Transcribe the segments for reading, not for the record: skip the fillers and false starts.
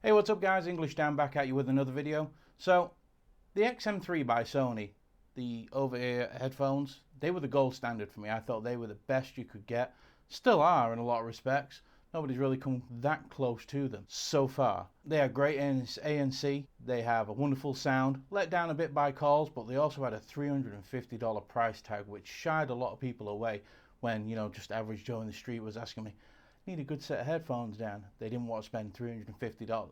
Hey, what's up guys, English Dan back at you with another video. So, the XM3 by Sony, the over-ear headphones, they were the gold standard for me. I thought they were the best you could get. Still are in a lot of respects. Nobody's really come that close to them so far. They are great ANC, they have a wonderful sound, let down a bit by calls, but they also had a $350 price tag, which shied a lot of people away when, just average Joe in the street was asking me, need a good set of headphones, Dan. They didn't want to spend $350.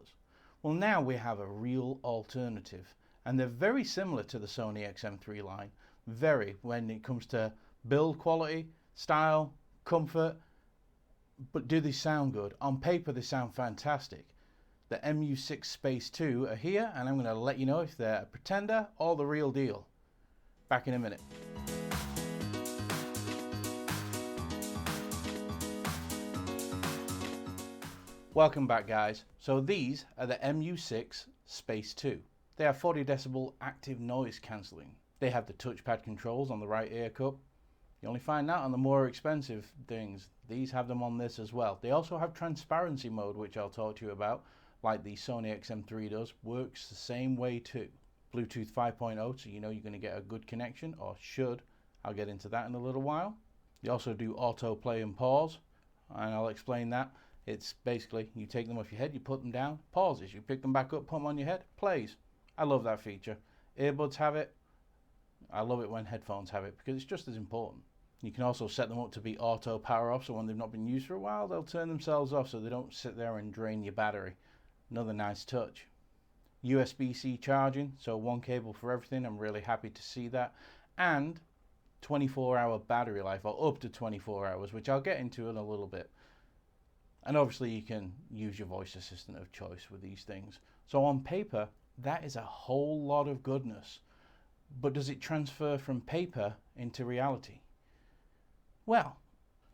Well, now we have a real alternative, and they're very similar to the Sony XM3 line. Very, when it comes to build quality, style, comfort, but do they sound good? On paper, they sound fantastic. The MU6 Space 2 are here, and I'm going to let you know if they're a pretender or the real deal. Back in a minute. Welcome back guys. So these are the MU6 Space 2. They have 40 decibel active noise cancelling. They have the touchpad controls on the right ear cup. You only find that on the more expensive things. These have them on this as well. They also have transparency mode, which I'll talk to you about, like the Sony XM3 does. Works the same way too. Bluetooth 5.0, so you know you're going to get a good connection, or should. I'll get into that in a little while. You also do auto play and pause, and I'll explain that. It's basically, you take them off your head, you put them down, pauses, you pick them back up, put them on your head, plays. I love that feature. Earbuds have it. I love it when headphones have it because it's just as important. You can also set them up to be auto power off, so when they've not been used for a while, they'll turn themselves off so they don't sit there and drain your battery. Another nice touch. USB-C charging, so one cable for everything. I'm really happy to see that. And 24-hour battery life, or up to 24 hours, which I'll get into in a little bit. And obviously you can use your voice assistant of choice with these things. So on paper, that is a whole lot of goodness. But does it transfer from paper into reality? Well,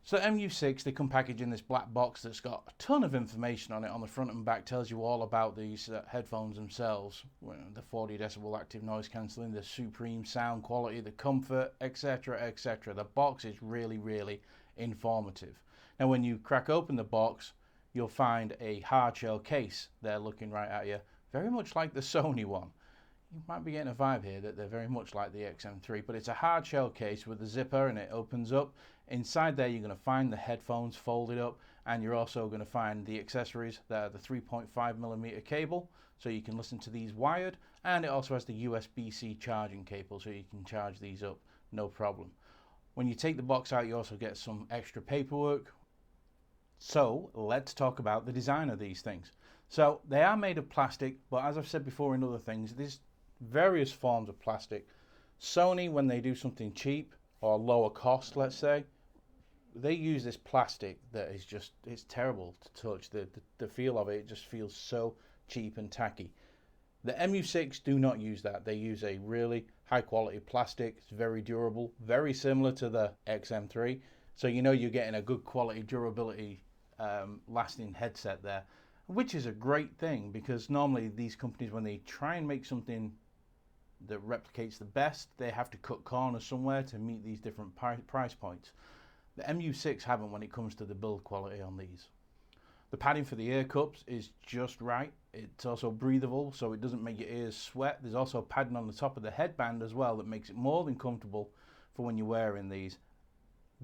so MU6, they come packaged in this black box that's got a ton of information on it on the front and back. Tells you all about these headphones themselves. The 40 decibel active noise cancelling, the supreme sound quality, the comfort, etc, etc. The box is really, really informative. Now when you crack open the box, you'll find a hard shell case there looking right at you, very much like the Sony one. You might be getting a vibe here that they're very much like the XM3, but it's a hard shell case with a zipper and it opens up. Inside there you're going to find the headphones folded up, and you're also going to find the accessories that are the 3.5mm cable, so you can listen to these wired, and it also has the USB-C charging cable, so you can charge these up no problem. When you take the box out, you also get some extra paperwork. So let's talk about the design of these things. So they are made of plastic, but as I've said before in other things, there's various forms of plastic. Sony, when they do something cheap or lower cost, let's say, they use this plastic that is just, it's terrible to touch. The feel of it just feels so cheap and tacky. The MU6 do not use that. They use a really high quality plastic. It's very durable, very similar to the XM3. So you know you're getting a good quality durability lasting headset there, which is a great thing, because normally these companies, when they try and make something that replicates the best, they have to cut corners somewhere to meet these different price points. The MU6 haven't when it comes to the build quality on these. The padding for the ear cups is just right. It's also breathable, so it doesn't make your ears sweat. There's also padding on the top of the headband as well that makes it more than comfortable for when you're wearing these.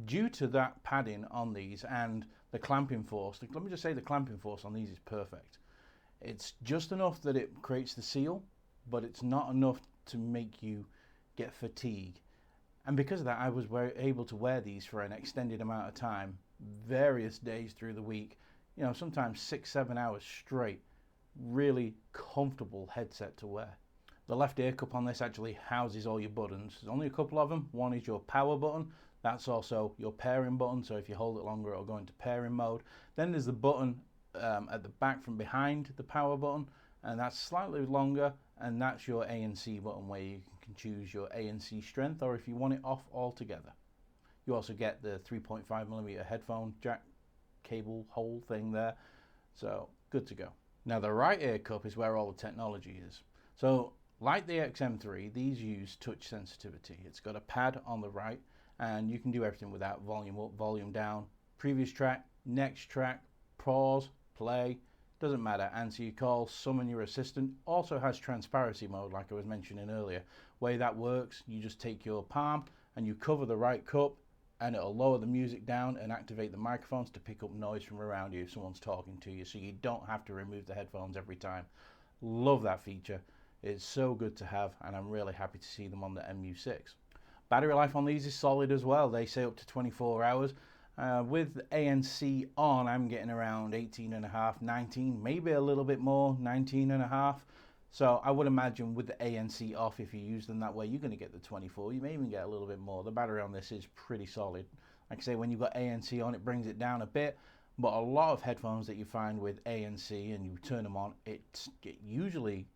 Due to that padding on these and the clamping force, let me just say the clamping force on these is perfect. It's just enough that it creates the seal, but it's not enough to make you get fatigue. And because of that, I was able to wear these for an extended amount of time, various days through the week, sometimes 6-7 hours straight. Really comfortable headset to wear. The left ear cup on this actually houses all your buttons. There's only a couple of them. One is your power button. That's also your pairing button, so if you hold it longer it'll go into pairing mode. Then there's the button at the back from behind the power button, and that's slightly longer, and that's your ANC button, where you can choose your ANC strength, or if you want it off altogether. You also get the 3.5mm headphone jack cable hole thing there, so good to go. Now the right ear cup is where all the technology is. So like the XM3, these use touch sensitivity. It's got a pad on the right, and you can do everything with that: volume up, volume down, previous track, next track, pause, play, doesn't matter, answer your calls, summon your assistant. Also has transparency mode, like I was mentioning earlier. Way that works, you just take your palm and you cover the right cup, and it'll lower the music down and activate the microphones to pick up noise from around you if someone's talking to you, so you don't have to remove the headphones every time. Love that feature. It's so good to have, and I'm really happy to see them on the MU6. Battery life on these is solid as well. They say up to 24 hours. With ANC on, I'm getting around 18 and a half, 19, maybe a little bit more, 19 and a half. So I would imagine with the ANC off, if you use them that way, you're going to get the 24. You may even get a little bit more. The battery on this is pretty solid. Like I say, when you've got ANC on, it brings it down a bit. But a lot of headphones that you find with ANC and you turn them on, it usually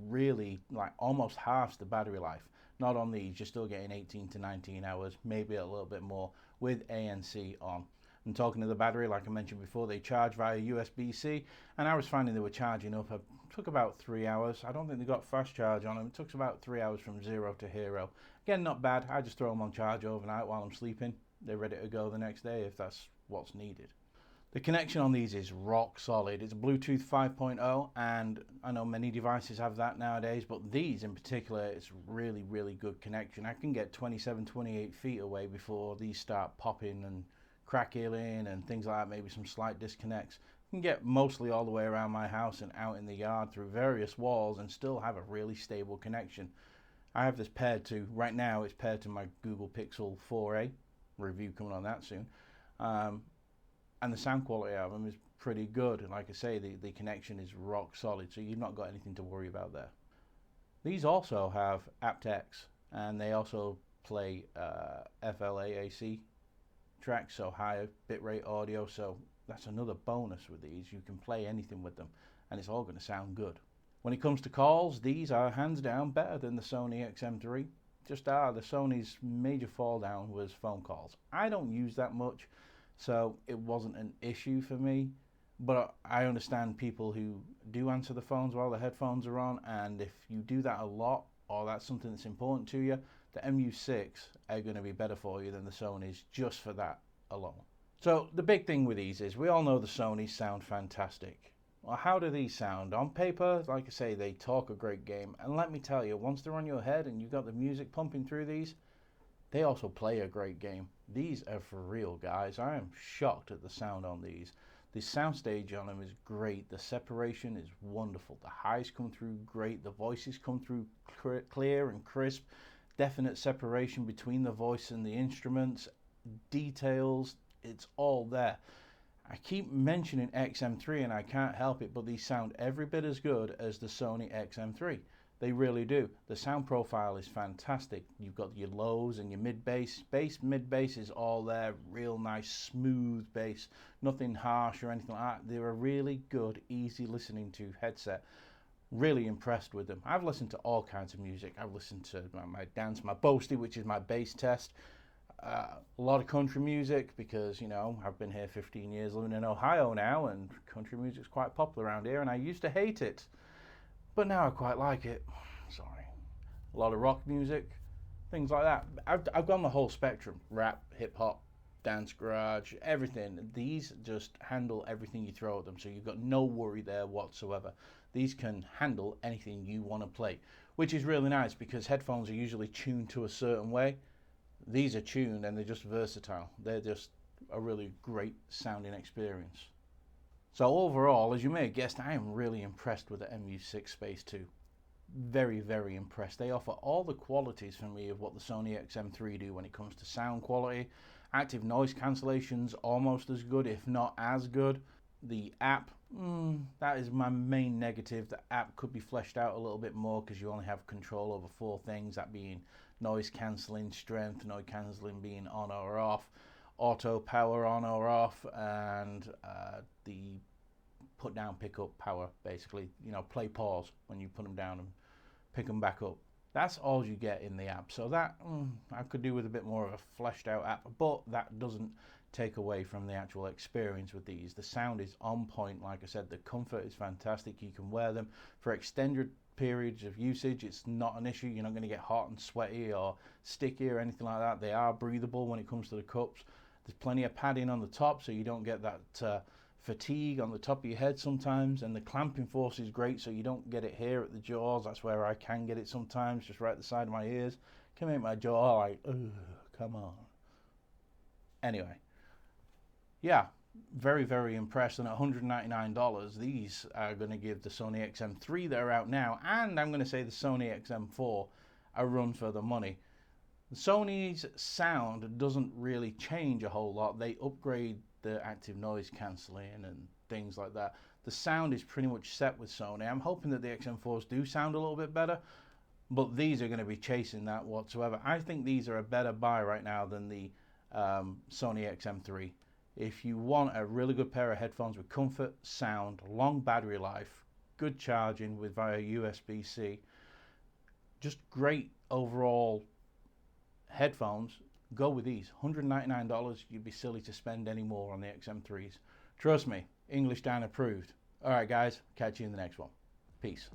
really like almost halves the battery life. Not on these, you're still getting 18 to 19 hours, maybe a little bit more with ANC on. And talking to the battery, like I mentioned before, they charge via USB-C, and I was finding they were charging up. It took about 3 hours. I don't think they got fast charge on them. It took about 3 hours from 0 to hero. Again, not bad. I just throw them on charge overnight while I'm sleeping. They're ready to go the next day if that's what's needed. The connection on these is rock solid. It's Bluetooth 5.0, and I know many devices have that nowadays, but these in particular, it's really, really good connection. I can get 27, 28 feet away before these start popping and crackling and things like that, maybe some slight disconnects. I can get mostly all the way around my house and out in the yard through various walls and still have a really stable connection. I have this paired to, right now it's paired to my Google Pixel 4a, review coming on that soon. And the sound quality of them is pretty good, and like I say, the connection is rock solid, so you've not got anything to worry about there. These also have aptX, and they also play FLAAC tracks, so higher bitrate audio, so that's another bonus with these. You can play anything with them, and it's all going to sound good. When it comes to calls, these are hands down better than the Sony XM3. Just are. The Sony's major fall down was phone calls. I don't use that much, so it wasn't an issue for me, but I understand people who do answer the phones while the headphones are on, and if you do that a lot, or that's something that's important to you, the MU6 are going to be better for you than the Sonys just for that alone. So the big thing with these is we all know the Sonys sound fantastic. Well, how do these sound? On paper, like I say, they talk a great game, and let me tell you, once they're on your head and you've got the music pumping through these, they also play a great game. These are for real, guys. I am shocked at the sound on these. The soundstage on them is great. The separation is wonderful. The highs come through great. The voices come through clear and crisp. Definite separation between the voice and the instruments. Details, it's all there. I keep mentioning XM3 and I can't help it, but these sound every bit as good as the Sony XM3. They really do. The sound profile is fantastic. You've got your lows and your mid-bass. Mid-bass is all there. Real nice, smooth bass. Nothing harsh or anything like that. They're a really good, easy listening to headset. Really impressed with them. I've listened to all kinds of music. I've listened to my dance, my boasty, which is my bass test. A lot of country music because, you know, I've been here 15 years living in Ohio now, and country music's quite popular around here, and I used to hate it. But now I quite like it. Sorry. A lot of rock music, things like that. I've gone the whole spectrum. Rap, hip-hop, dance garage, everything. These just handle everything you throw at them, so you've got no worry there whatsoever. These can handle anything you want to play, which is really nice because headphones are usually tuned to a certain way. These are tuned and they're just versatile. They're just a really great sounding experience. So overall, as you may have guessed, I am really impressed with the MU6 Space 2. Very, very impressed. They offer all the qualities for me of what the Sony XM3 do when it comes to sound quality. Active noise cancellation's almost as good, if not as good. The app, that is my main negative. The app could be fleshed out a little bit more because you only have control over 4 things, that being noise cancelling, strength, noise cancelling being on or off, auto power on or off, and the put down pick up power, basically, you know, play pause when you put them down and pick them back up. That's all you get in the app. So that I could do with a bit more of a fleshed out app, but that doesn't take away from the actual experience with these. The sound is on point. Like I said, the comfort is fantastic. You can wear them for extended periods of usage. It's not an issue. You're not going to get hot and sweaty or sticky or anything like that. They are breathable when it comes to the cups. There's plenty of padding on the top so you don't get that fatigue on the top of your head sometimes, and the clamping force is great, so you don't get it here at the jaws. That's where I can get it sometimes, just right at the side of my ears. Can make my jaw like, ugh, come on. Anyway, yeah, very, very impressed. And at $199, these are going to give the Sony XM3 that are out now, and I'm going to say the Sony XM4, a run for the money. Sony's sound doesn't really change a whole lot. They upgrade the active noise cancelling and things like that. The sound is pretty much set with Sony. I'm hoping that the XM4s do sound a little bit better, but these are going to be chasing that whatsoever. I think these are a better buy right now than the Sony XM3. If you want a really good pair of headphones with comfort, sound, long battery life, good charging with via USB-C, just great overall headphones, go with these. $199, you'd be silly to spend any more on the XM3s. Trust me, English Dan approved. Alright guys, catch you in the next one. Peace.